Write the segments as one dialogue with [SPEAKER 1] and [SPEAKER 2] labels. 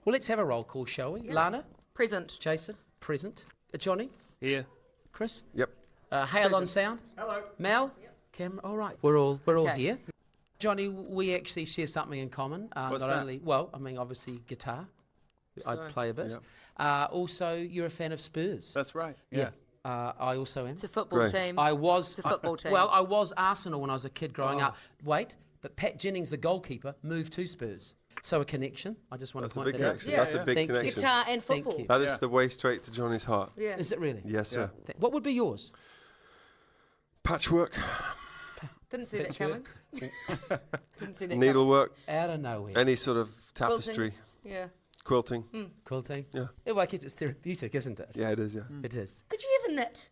[SPEAKER 1] Well, let's have a roll call, shall we?
[SPEAKER 2] Yeah.
[SPEAKER 1] Lana?
[SPEAKER 2] Present.
[SPEAKER 1] Jason? Present. Johnny?
[SPEAKER 3] Here.
[SPEAKER 1] Chris?
[SPEAKER 4] Yep.
[SPEAKER 1] Hale on sound?
[SPEAKER 3] Hello.
[SPEAKER 1] Mel? Yep. Cameron? All right. We're all
[SPEAKER 2] Okay.
[SPEAKER 1] here. Johnny, we actually share something in common.
[SPEAKER 3] What's
[SPEAKER 1] not
[SPEAKER 3] that?
[SPEAKER 1] only, well, I mean, obviously guitar. I
[SPEAKER 2] So-
[SPEAKER 1] play a bit.
[SPEAKER 4] Yep.
[SPEAKER 1] Also, you're a fan of Spurs.
[SPEAKER 3] That's right. Yeah.
[SPEAKER 1] I also am.
[SPEAKER 2] It's a football
[SPEAKER 4] Great.
[SPEAKER 2] team.
[SPEAKER 1] I was
[SPEAKER 2] It's a football team.
[SPEAKER 1] Well, I was Arsenal when I was a kid growing up. Wait, but Pat Jennings, the goalkeeper, moved to Spurs. So a connection. I just want
[SPEAKER 4] That's
[SPEAKER 1] to
[SPEAKER 4] a
[SPEAKER 1] point
[SPEAKER 4] big
[SPEAKER 1] that
[SPEAKER 4] connection.
[SPEAKER 2] Yeah.
[SPEAKER 4] That's a big
[SPEAKER 1] Thank you.
[SPEAKER 4] connection.
[SPEAKER 2] Guitar and
[SPEAKER 1] Thank
[SPEAKER 2] football.
[SPEAKER 1] you.
[SPEAKER 4] That is
[SPEAKER 3] Yeah.
[SPEAKER 4] the way straight to Johnny's heart.
[SPEAKER 2] Yeah.
[SPEAKER 1] Is it really?
[SPEAKER 4] Yes, sir.
[SPEAKER 1] What would be yours?
[SPEAKER 4] Patchwork,
[SPEAKER 2] Didn't see that coming. Didn't see that
[SPEAKER 4] needlework,
[SPEAKER 1] Out of nowhere.
[SPEAKER 4] any sort of tapestry,
[SPEAKER 2] coming. Yeah.
[SPEAKER 4] quilting.
[SPEAKER 1] Quilting.
[SPEAKER 4] Yeah.
[SPEAKER 1] Yeah, well, I guess it's therapeutic, isn't it?
[SPEAKER 4] Yeah, it is, yeah.
[SPEAKER 1] It is.
[SPEAKER 2] Could you ever knit?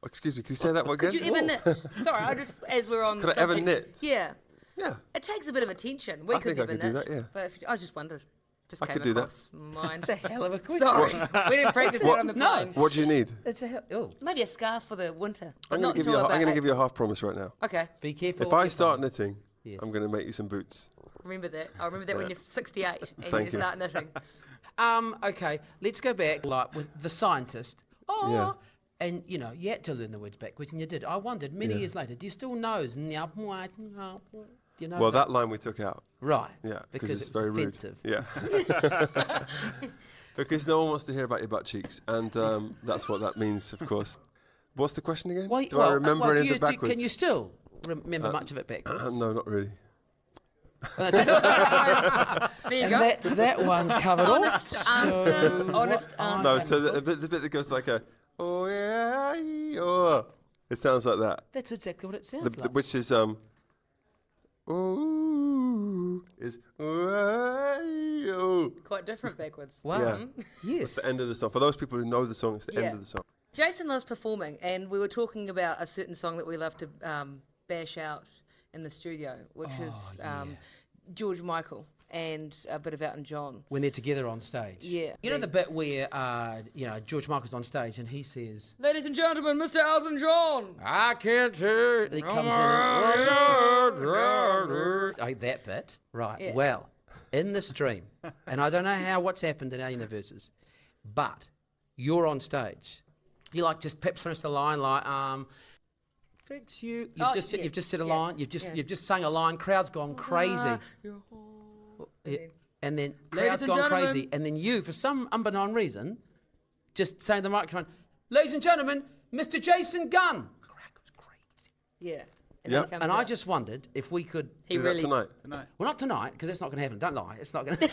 [SPEAKER 4] Excuse me, can you say that one again?
[SPEAKER 2] Could you ever knit? Sorry, I just, as we're on
[SPEAKER 4] Could
[SPEAKER 2] the
[SPEAKER 4] I ever
[SPEAKER 2] subject-
[SPEAKER 4] knit?
[SPEAKER 2] Yeah.
[SPEAKER 4] Yeah.
[SPEAKER 2] It takes a bit of attention. We
[SPEAKER 4] I
[SPEAKER 2] could
[SPEAKER 4] think I
[SPEAKER 2] never
[SPEAKER 4] could do
[SPEAKER 2] knit.
[SPEAKER 4] that, yeah.
[SPEAKER 2] But I just wondered. Just
[SPEAKER 4] I
[SPEAKER 2] came
[SPEAKER 4] could do that.
[SPEAKER 2] across mine.
[SPEAKER 1] It's a hell of a question.
[SPEAKER 2] Sorry. We didn't practice that on the
[SPEAKER 1] No.
[SPEAKER 2] plane.
[SPEAKER 4] What do you need?
[SPEAKER 1] It's a hell. Oh,
[SPEAKER 2] Maybe a scarf for the winter. But
[SPEAKER 4] I'm
[SPEAKER 2] not
[SPEAKER 4] going to
[SPEAKER 2] until about
[SPEAKER 4] give you a half promise right now.
[SPEAKER 2] Okay.
[SPEAKER 1] be careful.
[SPEAKER 4] If
[SPEAKER 1] what
[SPEAKER 4] I
[SPEAKER 1] you
[SPEAKER 4] start
[SPEAKER 1] promise.
[SPEAKER 4] knitting,
[SPEAKER 1] Yes.
[SPEAKER 4] I'm going to make you some boots.
[SPEAKER 2] Remember that. I'll remember that when you're 68 and
[SPEAKER 4] Thank
[SPEAKER 2] you
[SPEAKER 4] you.
[SPEAKER 2] start knitting.
[SPEAKER 1] Okay, let's go back like with the scientist. Oh,
[SPEAKER 4] Yeah.
[SPEAKER 1] and you know, you had to learn the words backwards, and you did. I wondered many
[SPEAKER 4] Yeah.
[SPEAKER 1] years later, do you still know? Do you know?
[SPEAKER 4] Well, that line we took out.
[SPEAKER 1] right.
[SPEAKER 4] Yeah,
[SPEAKER 1] because
[SPEAKER 4] it's
[SPEAKER 1] it was
[SPEAKER 4] very
[SPEAKER 1] offensive.
[SPEAKER 4] rude. Yeah. Because no one wants to hear about your butt cheeks, and that's what that means, of course. What's the question again? Do I remember any of it backwards?
[SPEAKER 1] Can you still remember much of it backwards?
[SPEAKER 4] No, not really.
[SPEAKER 2] There you
[SPEAKER 1] And
[SPEAKER 2] go.
[SPEAKER 1] that's that one covered
[SPEAKER 2] Honest
[SPEAKER 1] off.
[SPEAKER 2] answer.
[SPEAKER 1] So
[SPEAKER 2] Honest
[SPEAKER 1] what
[SPEAKER 2] answer.
[SPEAKER 4] No, so the bit that goes like a, oh yeah, oh. It sounds like that.
[SPEAKER 1] That's exactly what it sounds like.
[SPEAKER 4] Which is, ooh, is, oh.
[SPEAKER 2] Quite different backwards.
[SPEAKER 1] Wow.
[SPEAKER 4] Yeah.
[SPEAKER 1] Yes.
[SPEAKER 4] It's the end of the song. For those people who know the song, it's the
[SPEAKER 2] Yeah.
[SPEAKER 4] end of the song.
[SPEAKER 2] Jason loves performing, and we were talking about a certain song that we love to bash out in the studio, which is George Michael and a bit of Elton John.
[SPEAKER 1] When they're together on stage.
[SPEAKER 2] Yeah.
[SPEAKER 1] You know the bit where, George Michael's on stage and he says,
[SPEAKER 2] Ladies and gentlemen, Mr. Elton John.
[SPEAKER 1] I can't hear. He comes in. That bit. Right.
[SPEAKER 2] Yeah.
[SPEAKER 1] Well, in the stream, and I don't know what's happened in our universes, but you're on stage. You just perhaps finish the line fix you. You've just said a line. You've just sung a line. Crowd's gone crazy. Yeah. And then crowd's
[SPEAKER 2] and
[SPEAKER 1] gone
[SPEAKER 2] gentlemen.
[SPEAKER 1] crazy. And then you, for some unbeknown reason, just saying to the microphone, ladies and gentlemen, Mr. Jason Gunn. The crowd goes crazy.
[SPEAKER 2] Yeah.
[SPEAKER 4] Yeah.
[SPEAKER 2] he comes
[SPEAKER 1] And I
[SPEAKER 2] out.
[SPEAKER 1] just wondered if we could.
[SPEAKER 2] He
[SPEAKER 4] Do that
[SPEAKER 2] really.
[SPEAKER 4] tonight.
[SPEAKER 1] Well, not tonight, because that's not going to happen. Don't lie. It's not going to.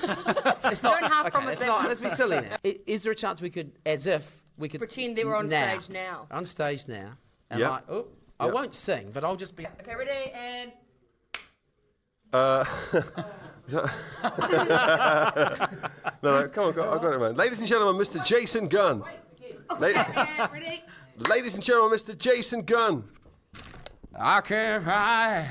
[SPEAKER 1] It's not.
[SPEAKER 2] Don't half
[SPEAKER 1] okay,
[SPEAKER 2] promise
[SPEAKER 1] it's
[SPEAKER 2] that
[SPEAKER 1] not.
[SPEAKER 2] one.
[SPEAKER 1] Let's be silly now. Is there a chance we could, as if we could
[SPEAKER 2] Pretend they were on stage now.
[SPEAKER 1] On stage now. And
[SPEAKER 4] Yeah.
[SPEAKER 1] I
[SPEAKER 4] Yeah.
[SPEAKER 1] won't sing, but I'll just be.
[SPEAKER 2] Okay, ready and.
[SPEAKER 4] No, come on, I got it, man. Ladies and gentlemen, Mr. Jason Gunn.
[SPEAKER 2] Ready?
[SPEAKER 4] Ladies and gentlemen, Mr. Jason Gunn.
[SPEAKER 1] I can't cry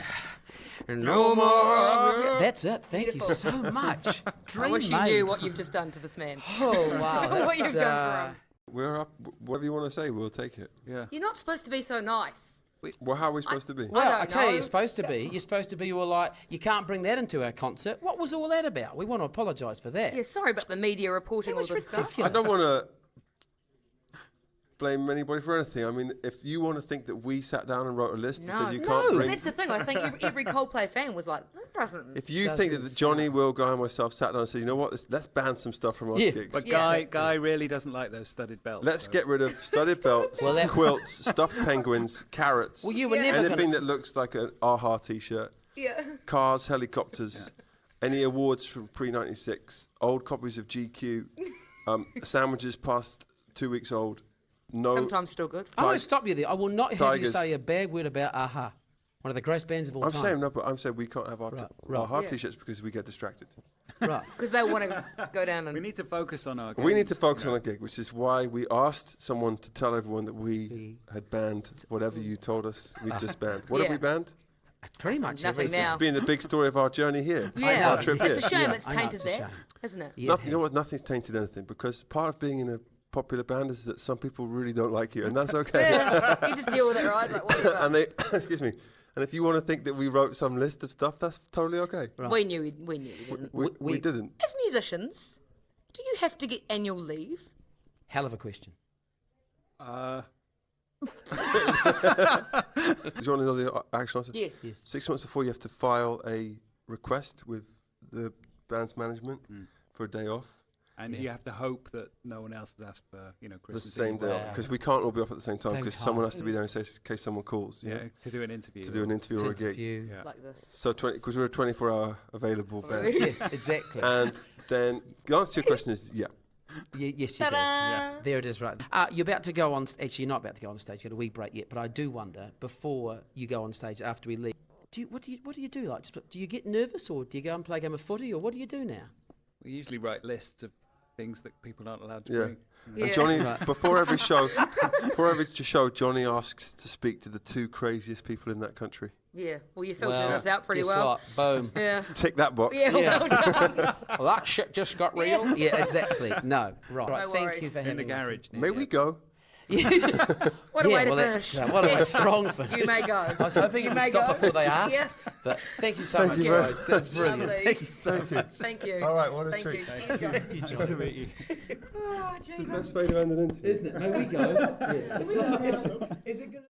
[SPEAKER 1] no more. That's it. Thank you
[SPEAKER 2] Beautiful.
[SPEAKER 1] so much. Dream
[SPEAKER 2] I wish you
[SPEAKER 1] made.
[SPEAKER 2] knew what you've just done to this man.
[SPEAKER 1] Oh wow.
[SPEAKER 2] What you've done for him.
[SPEAKER 4] We're up. Whatever you want to say, we'll take it.
[SPEAKER 3] Yeah.
[SPEAKER 2] You're not supposed to be so nice.
[SPEAKER 4] Well, how are we supposed to be?
[SPEAKER 1] Well,
[SPEAKER 2] don't
[SPEAKER 1] I tell you,
[SPEAKER 2] know.
[SPEAKER 1] you're supposed to be. You're supposed to be all like, you can't bring that into our concert. What was all that about? We want to apologise for that.
[SPEAKER 2] Yeah, sorry about the media reporting
[SPEAKER 1] It was
[SPEAKER 2] all this stuff.
[SPEAKER 1] ridiculous.
[SPEAKER 4] I don't want to blame anybody for anything. I mean, if you want to think that we sat down and wrote a list that
[SPEAKER 2] No,
[SPEAKER 4] says you
[SPEAKER 1] no.
[SPEAKER 4] can't
[SPEAKER 2] But
[SPEAKER 4] bring...
[SPEAKER 2] that's the thing. I think every Coldplay fan was like, "This doesn't."
[SPEAKER 4] If you
[SPEAKER 1] Doesn't
[SPEAKER 4] think that Johnny, Will, Guy and myself sat down and said, you know what, let's ban some stuff from our
[SPEAKER 1] Yeah.
[SPEAKER 4] gigs.
[SPEAKER 3] But
[SPEAKER 2] Yeah.
[SPEAKER 3] Guy really doesn't like those studded belts.
[SPEAKER 4] Let's
[SPEAKER 3] so-
[SPEAKER 4] get rid of studded belts,
[SPEAKER 1] Well, that's-
[SPEAKER 4] quilts, stuffed penguins, carrots,
[SPEAKER 1] Well, you were
[SPEAKER 2] Yeah.
[SPEAKER 1] never
[SPEAKER 4] anything
[SPEAKER 1] going to.
[SPEAKER 4] that looks like an AHA t-shirt,
[SPEAKER 2] Yeah.
[SPEAKER 4] cars, helicopters, any awards from pre-96, old copies of GQ, sandwiches past 2 weeks old, no...
[SPEAKER 2] Sometimes still good.
[SPEAKER 1] I want to stop you there. I will not have you
[SPEAKER 4] Tigers.
[SPEAKER 1] say a bad word about AHA, one of the greatest bands of all
[SPEAKER 4] I'm
[SPEAKER 1] time.
[SPEAKER 4] saying no, but I'm saying we can't have our,
[SPEAKER 1] Right.
[SPEAKER 4] AHA
[SPEAKER 2] Yeah.
[SPEAKER 4] t-shirts because we get distracted.
[SPEAKER 1] Right.
[SPEAKER 2] Because they want to go down and.
[SPEAKER 3] We need to focus on our.
[SPEAKER 4] We need
[SPEAKER 3] games,
[SPEAKER 4] to focus
[SPEAKER 3] you know.
[SPEAKER 4] on a gig, which is why we asked someone to tell everyone that we had banned whatever you told us we just banned. What have
[SPEAKER 2] Yeah.
[SPEAKER 4] we banned?
[SPEAKER 1] Pretty much
[SPEAKER 2] Nothing
[SPEAKER 1] everything.
[SPEAKER 2] now.
[SPEAKER 4] This has been the big story of our journey here.
[SPEAKER 2] Yeah,
[SPEAKER 4] Our trip here.
[SPEAKER 2] it's a shame
[SPEAKER 1] Yeah,
[SPEAKER 2] it's
[SPEAKER 1] I know,
[SPEAKER 2] tainted
[SPEAKER 1] it's a
[SPEAKER 2] that,
[SPEAKER 1] shame.
[SPEAKER 2] isn't it?
[SPEAKER 1] Yeah.
[SPEAKER 4] You know what? Nothing's tainted anything because part of being in a popular band is that some people really don't like you, and that's okay.
[SPEAKER 2] Yeah, you just deal with it, right? Like, whatever.
[SPEAKER 4] And they, excuse me, and if you want to think that we wrote some list of stuff, that's totally okay.
[SPEAKER 1] Right.
[SPEAKER 2] We knew we didn't.
[SPEAKER 4] We didn't.
[SPEAKER 2] As musicians, Do you have to get annual leave?
[SPEAKER 1] Hell of a question.
[SPEAKER 4] Do you want to know the actual answer?
[SPEAKER 2] Yes.
[SPEAKER 4] 6 months before, you have to file a request with the band's management for a day off.
[SPEAKER 3] And you have to hope that no one else has asked for, Christmas
[SPEAKER 4] The same
[SPEAKER 3] Eve
[SPEAKER 4] day off, because we can't all be off at the same time,
[SPEAKER 1] Same
[SPEAKER 4] because
[SPEAKER 1] time.
[SPEAKER 4] someone has to be there in case someone calls.
[SPEAKER 3] Yeah, to do an interview.
[SPEAKER 4] To do an interview or a gig.
[SPEAKER 3] Yeah.
[SPEAKER 2] Like this.
[SPEAKER 4] So, because we're a 24-hour available band.
[SPEAKER 1] Yes, exactly.
[SPEAKER 4] And then the answer to your question is yes.
[SPEAKER 1] Yes, you do.
[SPEAKER 2] Ta-da!
[SPEAKER 1] Yeah. There it is, right. You're about to go on. Actually, you're not about to go on stage. You've got a wee break yet. But I do wonder, before you go on stage, after we leave, what do you do? Like, do you get nervous, or do you go and play a game of footy, or what do you do now?
[SPEAKER 3] We usually write lists of things that people aren't allowed to bring.
[SPEAKER 2] Yeah.
[SPEAKER 4] And Johnny, before every show, Johnny asks to speak to the 2 craziest people in that country.
[SPEAKER 2] Yeah. Well, you filtered us out pretty
[SPEAKER 1] guess
[SPEAKER 2] well.
[SPEAKER 1] What? Boom.
[SPEAKER 2] Yeah.
[SPEAKER 4] Tick that box.
[SPEAKER 2] Yeah. Well done.
[SPEAKER 1] Well, that shit just got real. Yeah, exactly. No, right.
[SPEAKER 2] No
[SPEAKER 1] Thank
[SPEAKER 2] worries.
[SPEAKER 1] you for
[SPEAKER 3] In
[SPEAKER 1] having
[SPEAKER 3] the
[SPEAKER 1] us.
[SPEAKER 3] garage.
[SPEAKER 4] May we go?
[SPEAKER 2] What a way to
[SPEAKER 1] that's,
[SPEAKER 2] finish.
[SPEAKER 1] what a
[SPEAKER 2] Yes.
[SPEAKER 1] strong finish.
[SPEAKER 2] You may go.
[SPEAKER 1] I was hoping it would
[SPEAKER 2] may
[SPEAKER 1] stop
[SPEAKER 2] go.
[SPEAKER 1] before they asked.
[SPEAKER 2] Yeah.
[SPEAKER 1] But thank you so much,
[SPEAKER 4] you very
[SPEAKER 1] guys. That's brilliant.
[SPEAKER 2] Lovely.
[SPEAKER 1] Thank you so much.
[SPEAKER 2] Thank you.
[SPEAKER 4] All right, what a
[SPEAKER 2] Thank
[SPEAKER 4] treat.
[SPEAKER 2] you. Cheers, John.
[SPEAKER 3] Nice to meet you.
[SPEAKER 2] Oh, Jesus.
[SPEAKER 4] Best way to end an interview.
[SPEAKER 1] Isn't it? May we go? Yeah. Is it good?